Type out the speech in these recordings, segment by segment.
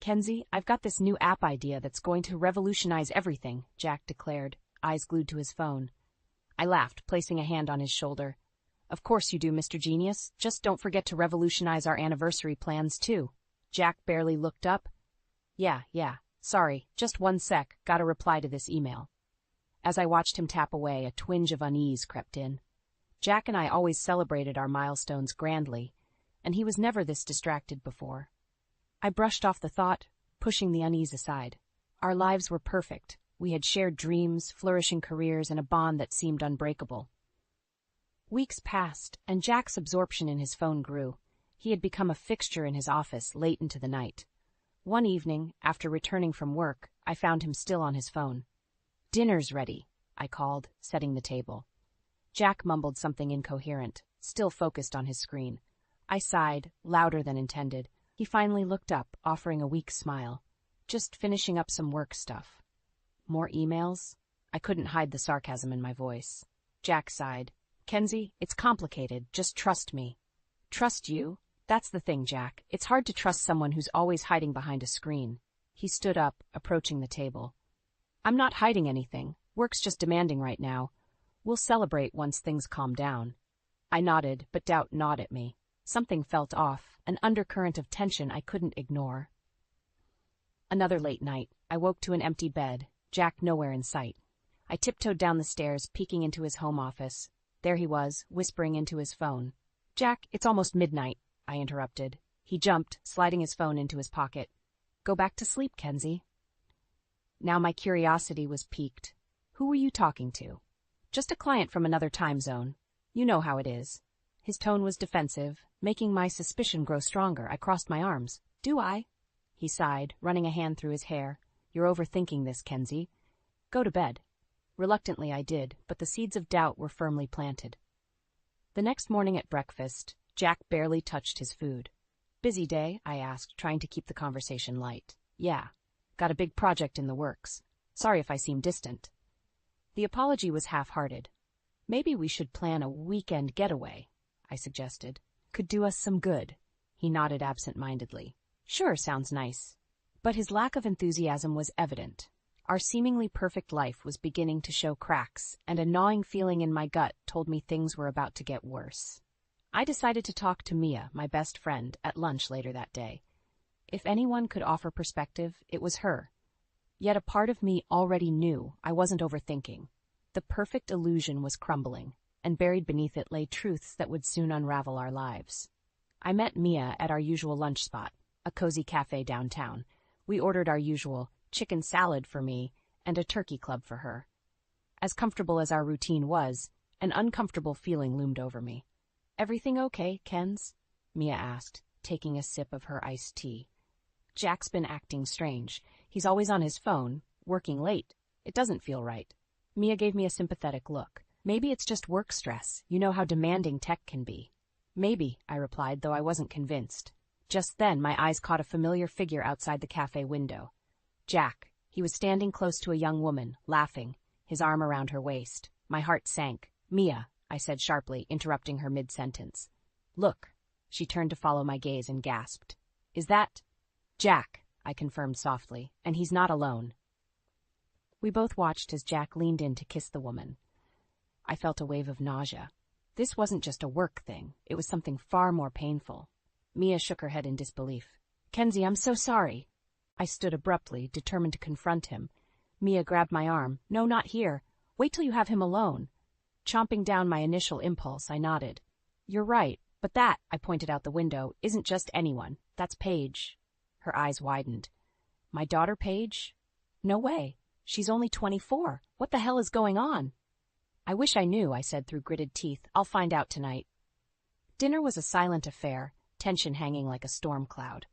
Kenzie, I've got this new app idea that's going to revolutionize everything, Jack declared, eyes glued to his phone. I laughed, placing a hand on his shoulder. Of course you do, Mr. Genius. Just don't forget to revolutionize our anniversary plans, too. Jack barely looked up. Yeah. Sorry, just one sec, gotta reply to this email. As I watched him tap away, a twinge of unease crept in. Jack and I always celebrated our milestones grandly, and he was never this distracted before. I brushed off the thought, pushing the unease aside. Our lives were perfect. We had shared dreams, flourishing careers, and a bond that seemed unbreakable. Weeks passed, and Jack's absorption in his phone grew. He had become a fixture in his office late into the night. One evening, after returning from work, I found him still on his phone. Dinner's ready, I called, setting the table. Jack mumbled something incoherent, still focused on his screen. I sighed, louder than intended. He finally looked up, offering a weak smile. Just finishing up some work stuff. More emails? I couldn't hide the sarcasm in my voice. Jack sighed. Kenzie, it's complicated. Just trust me. Trust you? That's the thing, Jack. It's hard to trust someone who's always hiding behind a screen. He stood up, approaching the table. I'm not hiding anything. Work's just demanding right now. We'll celebrate once things calm down. I nodded, but doubt gnawed at me. Something felt off, an undercurrent of tension I couldn't ignore. Another late night. I woke to an empty bed, Jack nowhere in sight. I tiptoed down the stairs, peeking into his home office. There he was, whispering into his phone. Jack, it's almost midnight, I interrupted. He jumped, sliding his phone into his pocket. Go back to sleep, Kenzie. Now my curiosity was piqued. Who were you talking to? Just a client from another time zone. You know how it is. His tone was defensive, making my suspicion grow stronger. I crossed my arms. Do I? He sighed, running a hand through his hair. You're overthinking this, Kenzie. Go to bed. Reluctantly I did, but the seeds of doubt were firmly planted. The next morning at breakfast, Jack barely touched his food. Busy day? I asked, trying to keep the conversation light. Yeah. Got a big project in the works. Sorry if I seem distant. The apology was half-hearted. Maybe we should plan a weekend getaway, I suggested. Could do us some good. He nodded absent-mindedly. Sure, sounds nice. But his lack of enthusiasm was evident. Our seemingly perfect life was beginning to show cracks, and a gnawing feeling in my gut told me things were about to get worse. I decided to talk to Mia, my best friend, at lunch later that day. If anyone could offer perspective, it was her. Yet a part of me already knew I wasn't overthinking. The perfect illusion was crumbling, and buried beneath it lay truths that would soon unravel our lives. I met Mia at our usual lunch spot, a cozy cafe downtown. We ordered our usual chicken salad for me and a turkey club for her. As comfortable as our routine was, an uncomfortable feeling loomed over me. Everything okay, Kenz? Mia asked, taking a sip of her iced tea. Jack's been acting strange. He's always on his phone, working late. It doesn't feel right. Mia gave me a sympathetic look. Maybe it's just work stress. You know how demanding tech can be. Maybe, I replied, though I wasn't convinced. Just then, my eyes caught a familiar figure outside the cafe window. Jack. He was standing close to a young woman, laughing, his arm around her waist. My heart sank. Mia, I said sharply, interrupting her mid-sentence. Look. She turned to follow my gaze and gasped. Is that... Jack, I confirmed softly, and he's not alone. We both watched as Jack leaned in to kiss the woman. I felt a wave of nausea. This wasn't just a work thing. It was something far more painful. Mia shook her head in disbelief. Kenzie, I'm so sorry. I stood abruptly, determined to confront him. Mia grabbed my arm. No, not here. Wait till you have him alone. Chomping down my initial impulse, I nodded. You're right, but that, I pointed out the window, isn't just anyone. That's Paige. Her eyes widened. My daughter, Paige? No way. She's only 24. What the hell is going on? I wish I knew, I said through gritted teeth. I'll find out tonight. Dinner was a silent affair, tension hanging like a storm cloud.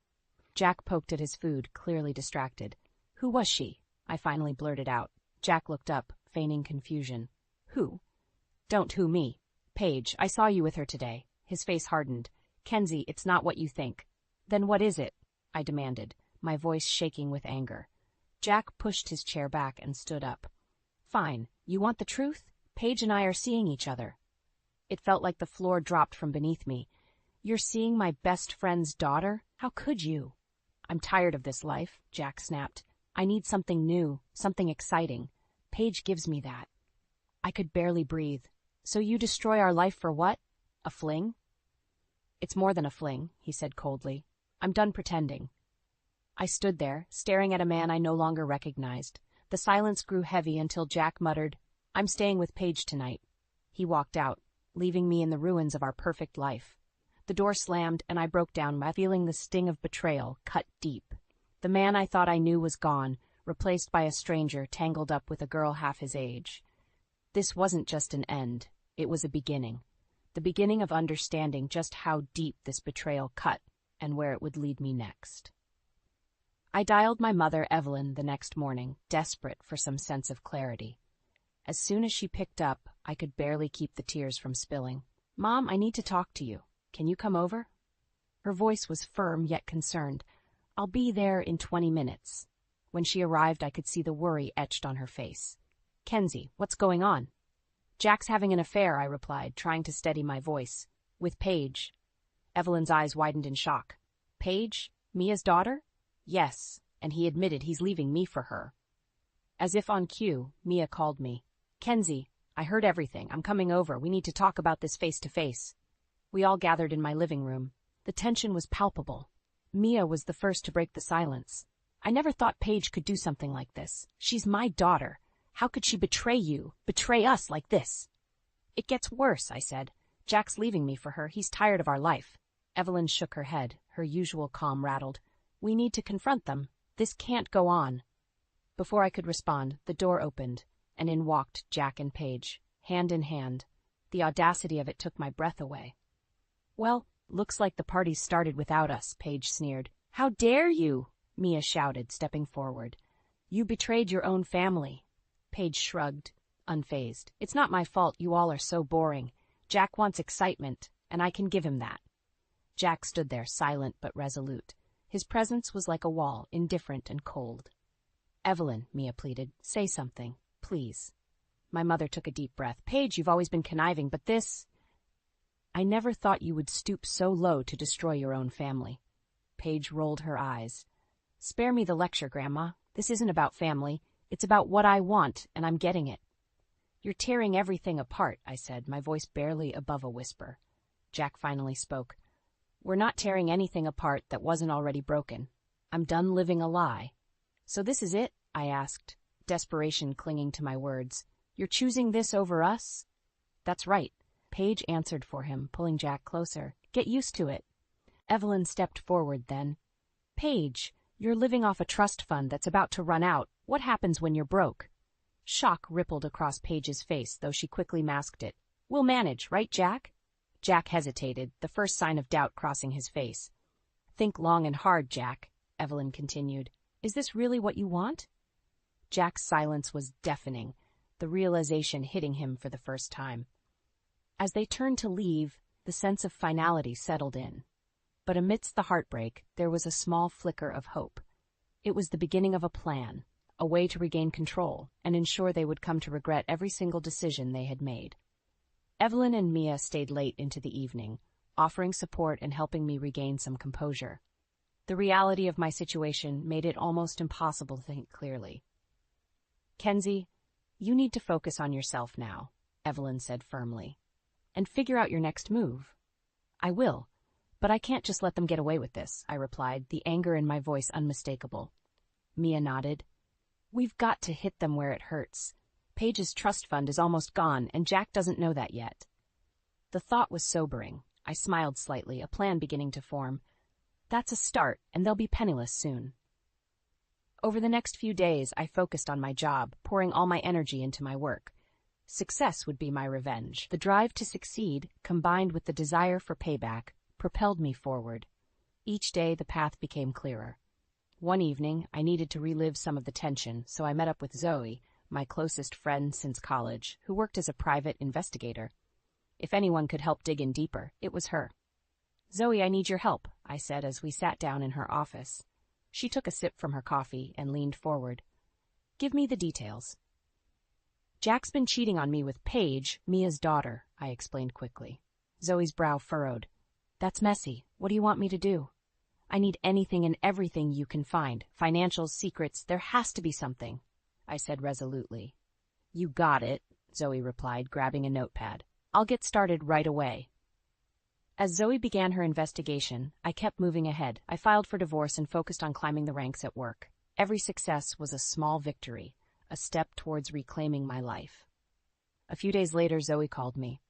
Jack poked at his food, clearly distracted. Who was she? I finally blurted out. Jack looked up, feigning confusion. Who? Don't who me. Paige, I saw you with her today. His face hardened. Kenzie, it's not what you think. Then what is it? I demanded, my voice shaking with anger. Jack pushed his chair back and stood up. Fine. You want the truth? Paige and I are seeing each other. It felt like the floor dropped from beneath me. You're seeing my best friend's daughter? How could you? I'm tired of this life, Jack snapped. I need something new, something exciting. Paige gives me that. I could barely breathe. So you destroy our life for what? A fling? It's more than a fling, he said coldly. I'm done pretending. I stood there, staring at a man I no longer recognized. The silence grew heavy until Jack muttered, I'm staying with Paige tonight. He walked out, leaving me in the ruins of our perfect life. The door slammed, and I broke down by feeling the sting of betrayal cut deep. The man I thought I knew was gone, replaced by a stranger tangled up with a girl half his age. This wasn't just an end, it was a beginning. The beginning of understanding just how deep this betrayal cut and where it would lead me next. I dialed my mother, Evelyn, the next morning, desperate for some sense of clarity. As soon as she picked up, I could barely keep the tears from spilling. Mom, I need to talk to you. Can you come over? Her voice was firm yet concerned. I'll be there in 20 minutes. When she arrived, I could see the worry etched on her face. Kenzie, what's going on? Jack's having an affair, I replied, trying to steady my voice. With Paige. Evelyn's eyes widened in shock. Paige? Mia's daughter? Yes, and he admitted he's leaving me for her. As if on cue, Mia called me. Kenzie, I heard everything. I'm coming over. We need to talk about this face to face. We all gathered in my living room. The tension was palpable. Mia was the first to break the silence. I never thought Paige could do something like this. She's my daughter. How could she betray you, betray us like this? It gets worse, I said. Jack's leaving me for her. He's tired of our life. Evelyn shook her head. Her usual calm rattled. We need to confront them. This can't go on. Before I could respond, the door opened, and in walked Jack and Paige, hand in hand. The audacity of it took my breath away. Well, looks like the party's started without us, Paige sneered. How dare you? Mia shouted, stepping forward. You betrayed your own family. Paige shrugged, unfazed. It's not my fault you all are so boring. Jack wants excitement, and I can give him that. Jack stood there, silent but resolute. His presence was like a wall, indifferent and cold. Evelyn, Mia pleaded, say something, please. My mother took a deep breath. Paige, you've always been conniving, but this... I never thought you would stoop so low to destroy your own family. Paige rolled her eyes. Spare me the lecture, Grandma. This isn't about family. It's about what I want, and I'm getting it. You're tearing everything apart, I said, my voice barely above a whisper. Jack finally spoke. We're not tearing anything apart that wasn't already broken. I'm done living a lie. So this is it? I asked, desperation clinging to my words. You're choosing this over us? That's right. Paige answered for him, pulling Jack closer. Get used to it. Evelyn stepped forward then. Paige, you're living off a trust fund that's about to run out. What happens when you're broke? Shock rippled across Paige's face, though she quickly masked it. We'll manage, right, Jack? Jack hesitated, the first sign of doubt crossing his face. Think long and hard, Jack, Evelyn continued. Is this really what you want? Jack's silence was deafening, the realization hitting him for the first time. As they turned to leave, the sense of finality settled in. But amidst the heartbreak, there was a small flicker of hope. It was the beginning of a plan, a way to regain control and ensure they would come to regret every single decision they had made. Evelyn and Mia stayed late into the evening, offering support and helping me regain some composure. The reality of my situation made it almost impossible to think clearly. Kenzie, you need to focus on yourself now, Evelyn said firmly, and figure out your next move. I will, but I can't just let them get away with this, I replied, the anger in my voice unmistakable. Mia nodded. We've got to hit them where it hurts. Paige's trust fund is almost gone, and Jack doesn't know that yet. The thought was sobering. I smiled slightly, a plan beginning to form. That's a start, and they'll be penniless soon. Over the next few days, I focused on my job, pouring all my energy into my work. Success would be my revenge. The drive to succeed, combined with the desire for payback, propelled me forward. Each day, the path became clearer. One evening, I needed to relive some of the tension, so I met up with Zoe, my closest friend since college, who worked as a private investigator. If anyone could help dig in deeper, it was her. Zoe, I need your help, I said as we sat down in her office. She took a sip from her coffee and leaned forward. Give me the details. Jack's been cheating on me with Paige, Mia's daughter, I explained quickly. Zoe's brow furrowed. That's messy. What do you want me to do? I need anything and everything you can find. Financials, secrets, there has to be something, I said resolutely. You got it, Zoe replied, grabbing a notepad. I'll get started right away. As Zoe began her investigation, I kept moving ahead. I filed for divorce and focused on climbing the ranks at work. Every success was a small victory, a step towards reclaiming my life. A few days later, Zoe called me.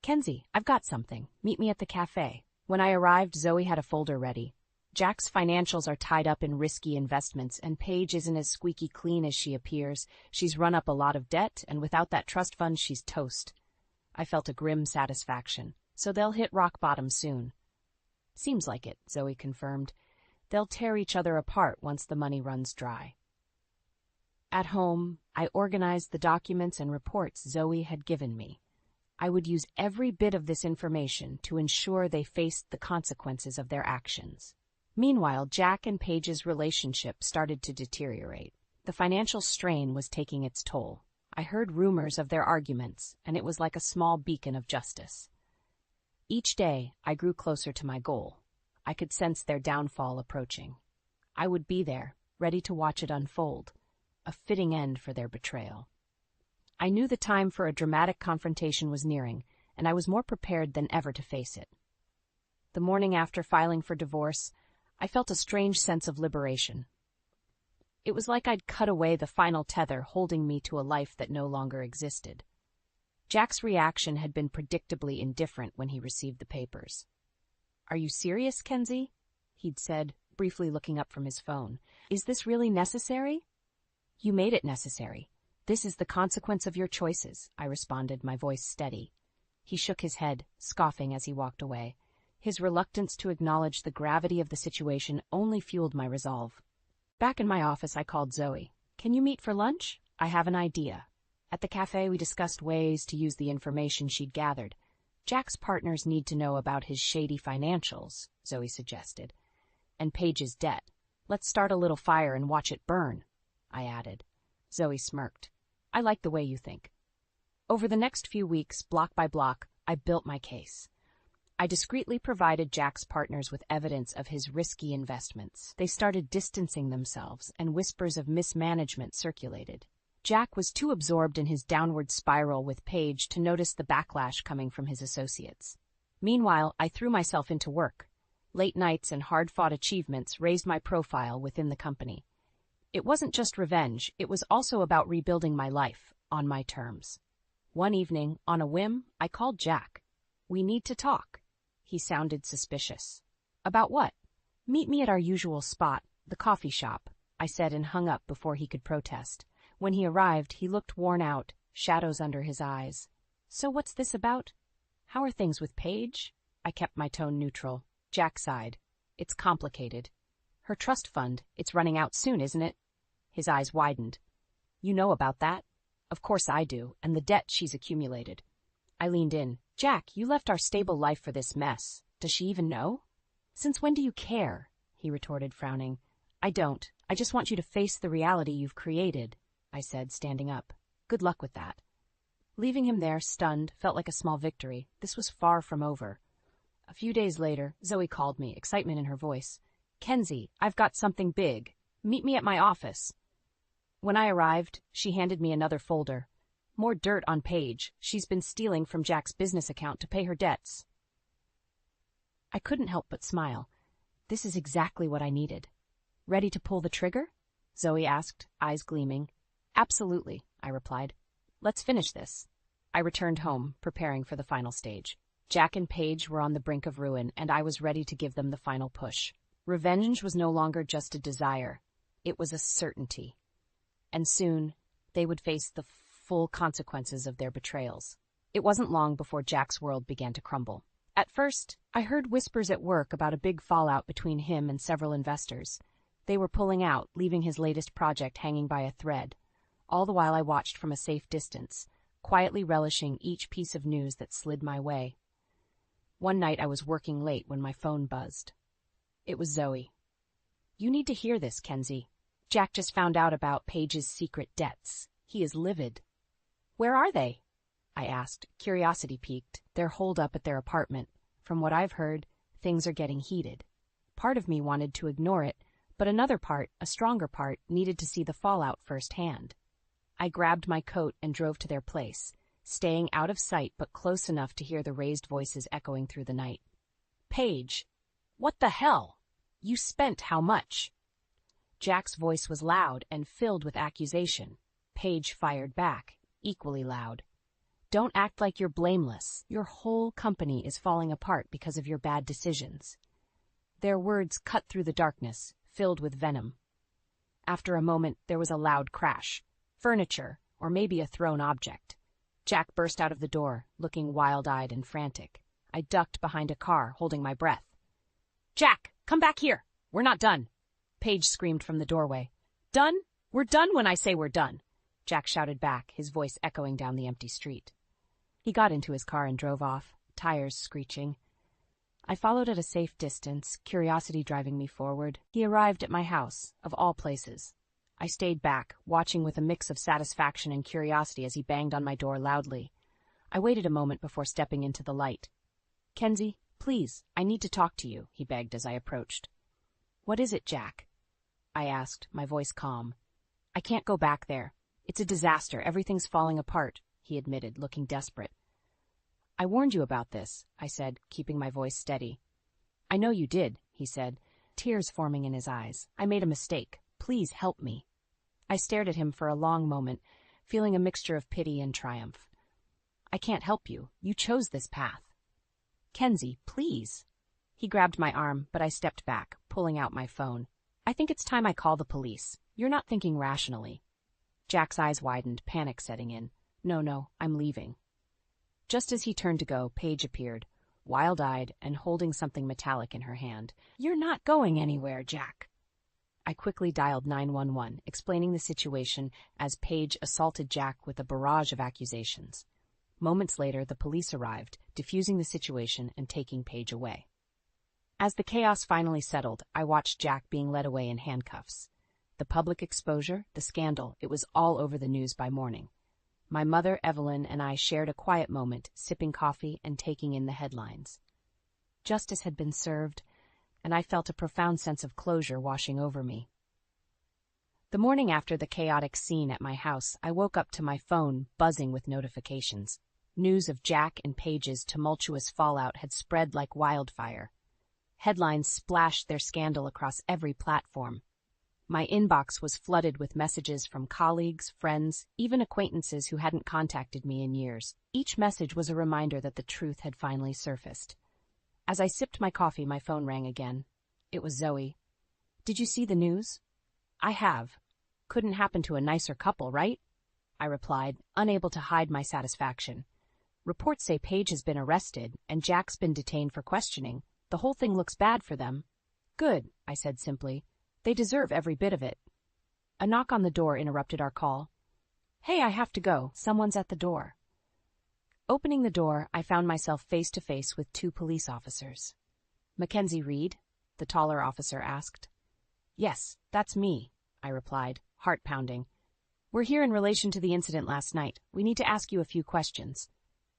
Kenzie, I've got something. Meet me at the cafe. When I arrived, Zoe had a folder ready. Jack's financials are tied up in risky investments, and Paige isn't as squeaky clean as she appears. She's run up a lot of debt, and without that trust fund, she's toast. I felt a grim satisfaction. So they'll hit rock bottom soon. Seems like it, Zoe confirmed. They'll tear each other apart once the money runs dry. At home, I organized the documents and reports Zoe had given me. I would use every bit of this information to ensure they faced the consequences of their actions. Meanwhile, Jack and Paige's relationship started to deteriorate. The financial strain was taking its toll. I heard rumors of their arguments, and it was like a small beacon of justice. Each day, I grew closer to my goal. I could sense their downfall approaching. I would be there, ready to watch it unfold, a fitting end for their betrayal. I knew the time for a dramatic confrontation was nearing, and I was more prepared than ever to face it. The morning after filing for divorce, I felt a strange sense of liberation. It was like I'd cut away the final tether holding me to a life that no longer existed. Jack's reaction had been predictably indifferent when he received the papers. Are you serious, Kenzie? He'd said, briefly looking up from his phone. Is this really necessary? You made it necessary. This is the consequence of your choices, I responded, my voice steady. He shook his head, scoffing as he walked away. His reluctance to acknowledge the gravity of the situation only fueled my resolve. Back in my office, I called Zoe. Can you meet for lunch? I have an idea. At the cafe, we discussed ways to use the information she'd gathered. Jack's partners need to know about his shady financials, Zoe suggested, and Paige's debt. Let's start a little fire and watch it burn, I added. Zoe smirked. I like the way you think. Over the next few weeks, block by block, I built my case. I discreetly provided Jack's partners with evidence of his risky investments. They started distancing themselves, and whispers of mismanagement circulated. Jack was too absorbed in his downward spiral with Paige to notice the backlash coming from his associates. Meanwhile, I threw myself into work. Late nights and hard-fought achievements raised my profile within the company. It wasn't just revenge, it was also about rebuilding my life, on my terms. One evening, on a whim, I called Jack. We need to talk. He sounded suspicious. About what? Meet me at our usual spot, the coffee shop, I said and hung up before he could protest. When he arrived, he looked worn out, shadows under his eyes. So what's this about? How are things with Paige? I kept my tone neutral. Jack sighed. It's complicated. Her trust fund, it's running out soon, isn't it? His eyes widened. You know about that? Of course I do, and the debt she's accumulated. I leaned in. Jack, you left our stable life for this mess. Does she even know? Since when do you care? He retorted, frowning. I don't. I just want you to face the reality you've created, I said, standing up. Good luck with that. Leaving him there, stunned, felt like a small victory. This was far from over. A few days later, Zoe called me, excitement in her voice. Kenzie, I've got something big. Meet me at my office. When I arrived, she handed me another folder. More dirt on Paige. She's been stealing from Jack's business account to pay her debts. I couldn't help but smile. This is exactly what I needed. Ready to pull the trigger? Zoe asked, eyes gleaming. Absolutely, I replied. Let's finish this. I returned home, preparing for the final stage. Jack and Paige were on the brink of ruin, and I was ready to give them the final push. Revenge was no longer just a desire. It was a certainty. And soon, they would face the full consequences of their betrayals. It wasn't long before Jack's world began to crumble. At first, I heard whispers at work about a big fallout between him and several investors. They were pulling out, leaving his latest project hanging by a thread. All the while I watched from a safe distance, quietly relishing each piece of news that slid my way. One night I was working late when my phone buzzed. It was Zoe. You need to hear this, Kenzie. Jack just found out about Paige's secret debts. He is livid. Where are they? I asked, curiosity piqued. They're holed up at their apartment. From what I've heard, things are getting heated. Part of me wanted to ignore it, but another part, a stronger part, needed to see the fallout firsthand. I grabbed my coat and drove to their place, staying out of sight but close enough to hear the raised voices echoing through the night. "Paige, what the hell? You spent how much?" Jack's voice was loud and filled with accusation. Paige fired back, equally loud. "Don't act like you're blameless. Your whole company is falling apart because of your bad decisions." Their words cut through the darkness, filled with venom. After a moment, there was a loud crash. Furniture, or maybe a thrown object. Jack burst out of the door, looking wild-eyed and frantic. I ducked behind a car, holding my breath. "Jack, come back here! We're not done!" Paige screamed from the doorway. "Done? We're done when I say we're done!" Jack shouted back, his voice echoing down the empty street. He got into his car and drove off, tires screeching. I followed at a safe distance, curiosity driving me forward. He arrived at my house, of all places. I stayed back, watching with a mix of satisfaction and curiosity as he banged on my door loudly. I waited a moment before stepping into the light. "Kenzie, please, I need to talk to you," he begged as I approached. "What is it, Jack?" I asked, my voice calm. "I can't go back there. It's a disaster. Everything's falling apart," he admitted, looking desperate. "I warned you about this," I said, keeping my voice steady. "I know you did," he said, tears forming in his eyes. "I made a mistake. Please help me." I stared at him for a long moment, feeling a mixture of pity and triumph. "I can't help you. You chose this path." "Kenzie, please." He grabbed my arm, but I stepped back, pulling out my phone. "I think it's time I call the police. You're not thinking rationally." Jack's eyes widened, panic setting in. No, I'm leaving." Just as he turned to go, Paige appeared, wild-eyed and holding something metallic in her hand. "You're not going anywhere, Jack." I quickly dialed 911, explaining the situation as Paige assaulted Jack with a barrage of accusations. Moments later, the police arrived, diffusing the situation and taking Paige away. As the chaos finally settled, I watched Jack being led away in handcuffs. The public exposure, the scandal, it was all over the news by morning. My mother, Evelyn, and I shared a quiet moment, sipping coffee and taking in the headlines. Justice had been served, and I felt a profound sense of closure washing over me. The morning after the chaotic scene at my house, I woke up to my phone buzzing with notifications. News of Jack and Paige's tumultuous fallout had spread like wildfire. Headlines splashed their scandal across every platform. My inbox was flooded with messages from colleagues, friends, even acquaintances who hadn't contacted me in years. Each message was a reminder that the truth had finally surfaced. As I sipped my coffee, my phone rang again. It was Zoe. "Did you see the news?" "I have. Couldn't happen to a nicer couple, right?" I replied, unable to hide my satisfaction. "Reports say Paige has been arrested, and Jack's been detained for questioning. The whole thing looks bad for them." "Good," I said simply. "They deserve every bit of it." A knock on the door interrupted our call. "Hey, I have to go. Someone's at the door." Opening the door, I found myself face to face with two police officers. "Mackenzie Reed?" the taller officer asked. "Yes, that's me," I replied, heart pounding. "We're here in relation to the incident last night. We need to ask you a few questions."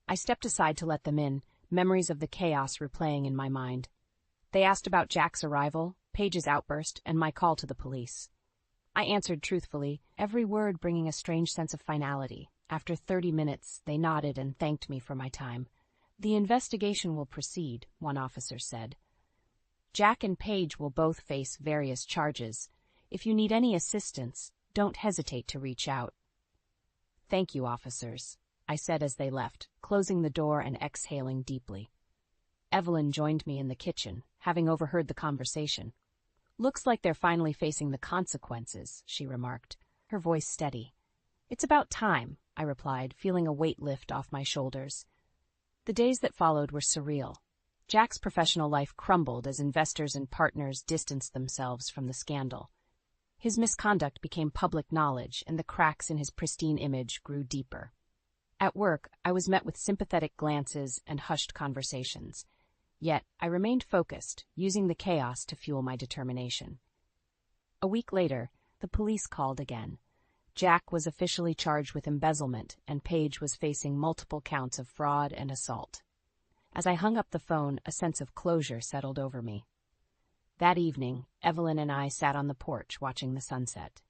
I stepped aside to let them in, memories of the chaos replaying in my mind. They asked about Jack's arrival, Paige's outburst, and my call to the police. I answered truthfully, every word bringing a strange sense of finality. After 30 minutes, they nodded and thanked me for my time. "The investigation will proceed," one officer said. "Jack and Paige will both face various charges. If you need any assistance, don't hesitate to reach out." "Thank you, officers," I said as they left, closing the door and exhaling deeply. Evelyn joined me in the kitchen, having overheard the conversation. "Looks like they're finally facing the consequences," she remarked, her voice steady. "It's about time," I replied, feeling a weight lift off my shoulders. The days that followed were surreal. Jack's professional life crumbled as investors and partners distanced themselves from the scandal. His misconduct became public knowledge, and the cracks in his pristine image grew deeper. At work, I was met with sympathetic glances and hushed conversations. Yet, I remained focused, using the chaos to fuel my determination. A week later, the police called again. Jack was officially charged with embezzlement, and Paige was facing multiple counts of fraud and assault. As I hung up the phone, a sense of closure settled over me. That evening, Evelyn and I sat on the porch watching the sunset.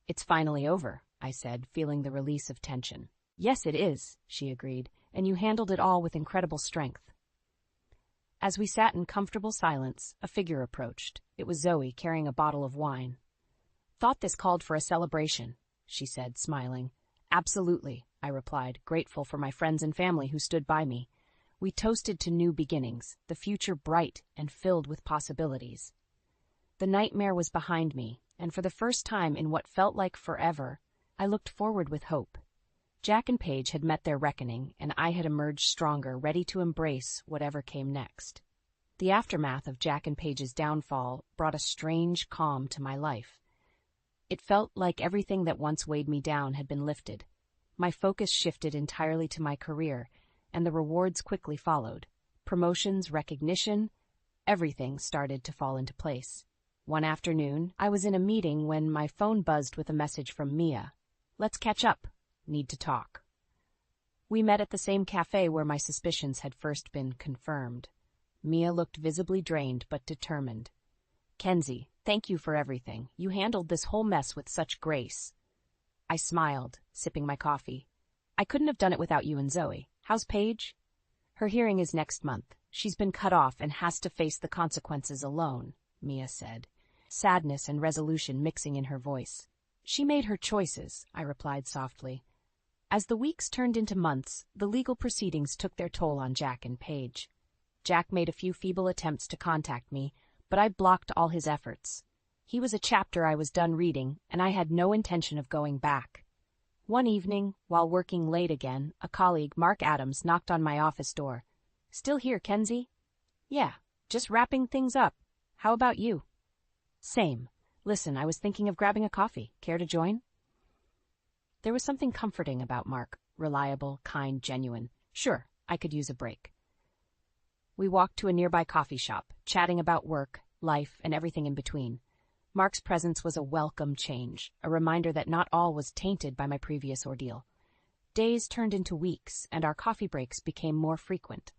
"It's finally over," I said, feeling the release of tension. "Yes, it is," she agreed, "and you handled it all with incredible strength." As we sat in comfortable silence, a figure approached. It was Zoe, carrying a bottle of wine. "Thought this called for a celebration," she said, smiling. "Absolutely," I replied, grateful for my friends and family who stood by me. We toasted to new beginnings, the future bright and filled with possibilities. The nightmare was behind me, and for the first time in what felt like forever, I looked forward with hope. Jack and Paige had met their reckoning, and I had emerged stronger, ready to embrace whatever came next. The aftermath of Jack and Paige's downfall brought a strange calm to my life. It felt like everything that once weighed me down had been lifted. My focus shifted entirely to my career, and the rewards quickly followed. Promotions, recognition, everything started to fall into place. One afternoon, I was in a meeting when my phone buzzed with a message from Mia. "Let's catch up. Need to talk." We met at the same cafe where my suspicions had first been confirmed. Mia looked visibly drained but determined. "Kenzie, thank you for everything. You handled this whole mess with such grace." I smiled, sipping my coffee. "I couldn't have done it without you and Zoe. How's Paige?" "Her hearing is next month. She's been cut off and has to face the consequences alone," Mia said, sadness and resolution mixing in her voice. "She made her choices," I replied softly. As the weeks turned into months, the legal proceedings took their toll on Jack and Paige. Jack made a few feeble attempts to contact me, but I blocked all his efforts. He was a chapter I was done reading, and I had no intention of going back. One evening, while working late again, a colleague, Mark Adams, knocked on my office door. "Still here, Kenzie?" "Yeah, just wrapping things up. How about you?" "Same. Listen, I was thinking of grabbing a coffee. Care to join?" There was something comforting about Mark. Reliable, kind, genuine. Sure, I could use a break. We walked to a nearby coffee shop, chatting about work, life, and everything in between. Mark's presence was a welcome change, a reminder that not all was tainted by my previous ordeal. Days turned into weeks, and our coffee breaks became more frequent.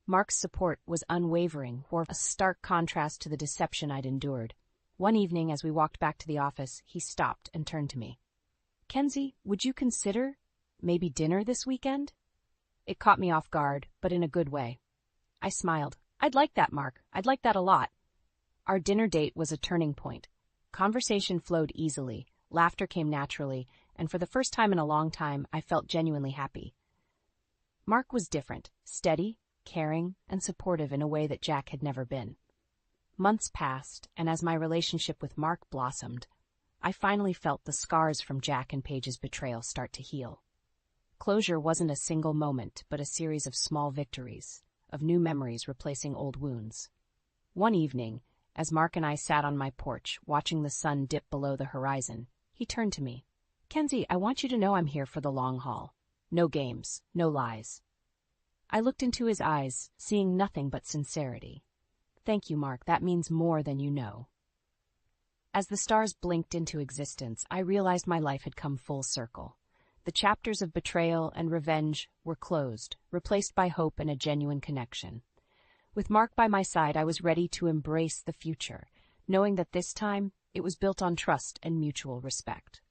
Mark's support was unwavering, or a stark contrast to the deception I'd endured. One evening, as we walked back to the office, he stopped and turned to me. "Kenzie, would you consider maybe dinner this weekend?" It caught me off guard, but in a good way. I smiled. "I'd like that, Mark. I'd like that a lot." Our dinner date was a turning point. Conversation flowed easily, laughter came naturally, and for the first time in a long time, I felt genuinely happy. Mark was different, steady, caring, and supportive in a way that Jack had never been. Months passed, and as my relationship with Mark blossomed, I finally felt the scars from Jack and Paige's betrayal start to heal. Closure wasn't a single moment, but a series of small victories, of new memories replacing old wounds. One evening, as Mark and I sat on my porch, watching the sun dip below the horizon, he turned to me. "Kenzie, I want you to know I'm here for the long haul. No games, no lies." I looked into his eyes, seeing nothing but sincerity. "Thank you, Mark. That means more than you know." As the stars blinked into existence, I realized my life had come full circle. The chapters of betrayal and revenge were closed, replaced by hope and a genuine connection. With Mark by my side, I was ready to embrace the future, knowing that this time it was built on trust and mutual respect.